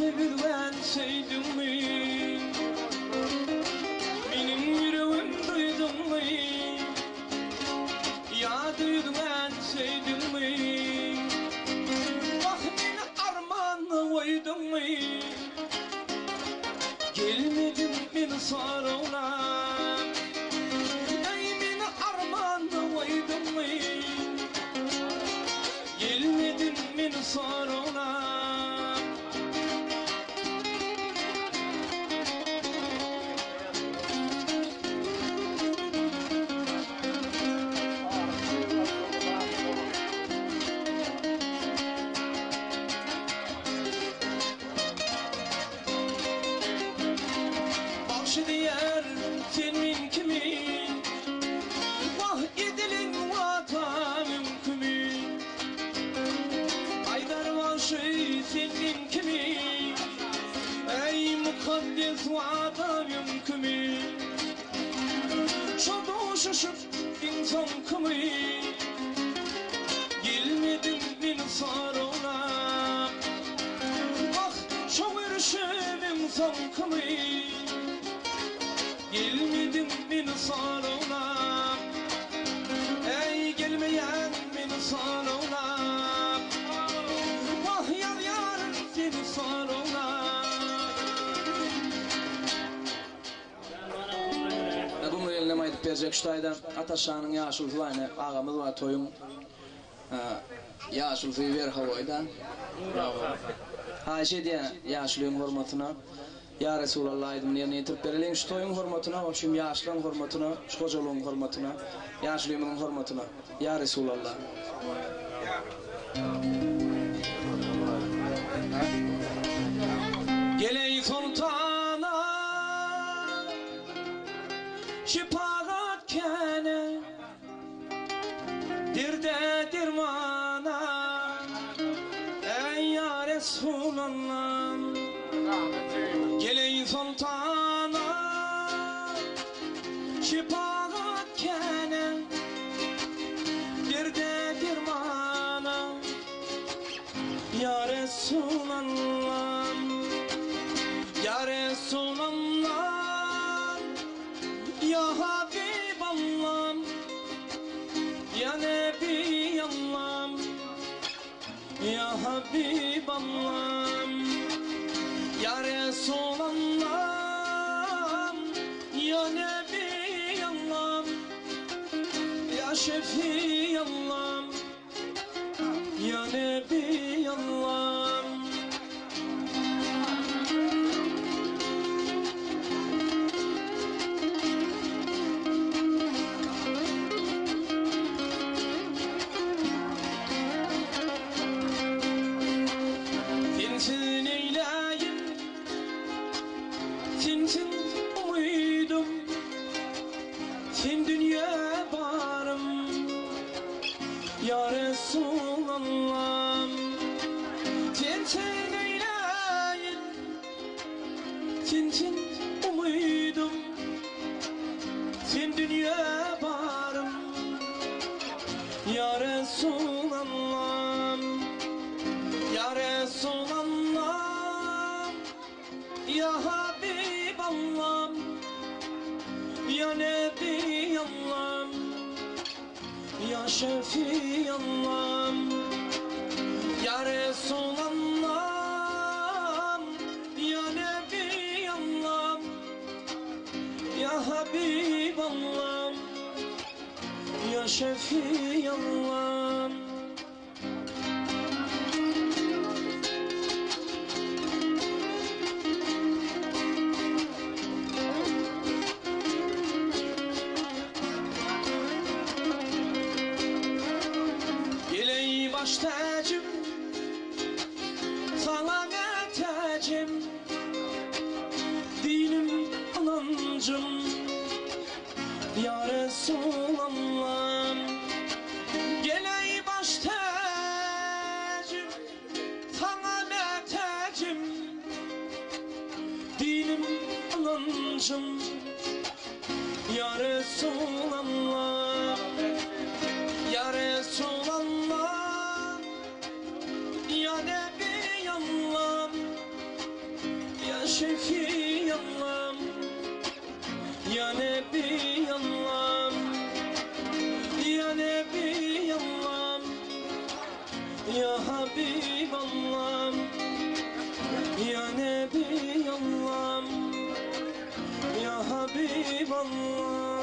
sevilgen seydin mi? Benim yüreğim duydun mu? Ya duydun seydin mi? Bak beni armağanla koydun mu? Gelmedin beni sarına. Ey beni armağanla koydun mu? Gelmedin beni sarına. Diğer senin kimin? Vah edilin vatanım kimin? Haydar başı senin kimin? Ey mukaddes vatanım kimin? Şadı şaşıp insan kimin? Gelmedin beni sarına. Bak şu verişim insan kimin? Gelmedin beni sarına. Ey gelmeyen beni sarına. Vah yar yar seni sarına. Bu müellim aydıp verecek şutayda Ataşan'ın yaşıl zılayını ağamız var toyun yaşıl zıy ver havaydan. Ayşe diye yaşlığın hürmetine Ya Resulallah aydım yerine yetirip verelim şu toyun hürmetine, o şu yaşlığın hürmetine, şu kocalığın hürmetine, yaşlığımın hürmetine. Ya Resulallah. Geley sultana şifaat kene dirde dirmana. Ey ya Resulallah. Geley sultana şifaat kene dirde dirmana. Ya Resulallah. Ya Resulallah. Ya Habiballah. Ya Nebiyallah. Ya Habiballah. Ya Resulallah. Ya Nebiyallah. Ya Şefiyallah. Ya Nebiyallah. Sensin eyleyim, sensin umudum, sen dünya barım. Ya Resulallah. Sensin eyleyim, sensin umudum, sen dünya barım. Ya Resulallah. Ya Resulallah. Ya Habiballah. Ya Nebiyallah. Ya Şefiyallah. Ya Resulallah. Ya Nebiyallah. Ya Habiballah. Ya Şefiyallah. Baş tacım, sana ne tacım, dinim anancım. Ya Resulallah. Geley baş tacım, sana ne tacım, dinim anancım. Ya Resulallah. Ya Resulallah. Ya Nebiyallah. Ya Nebi Allah, Ya Nebi Allah, Ya Habib Allah, Ya Nebi Allah, Ya Habib Allah.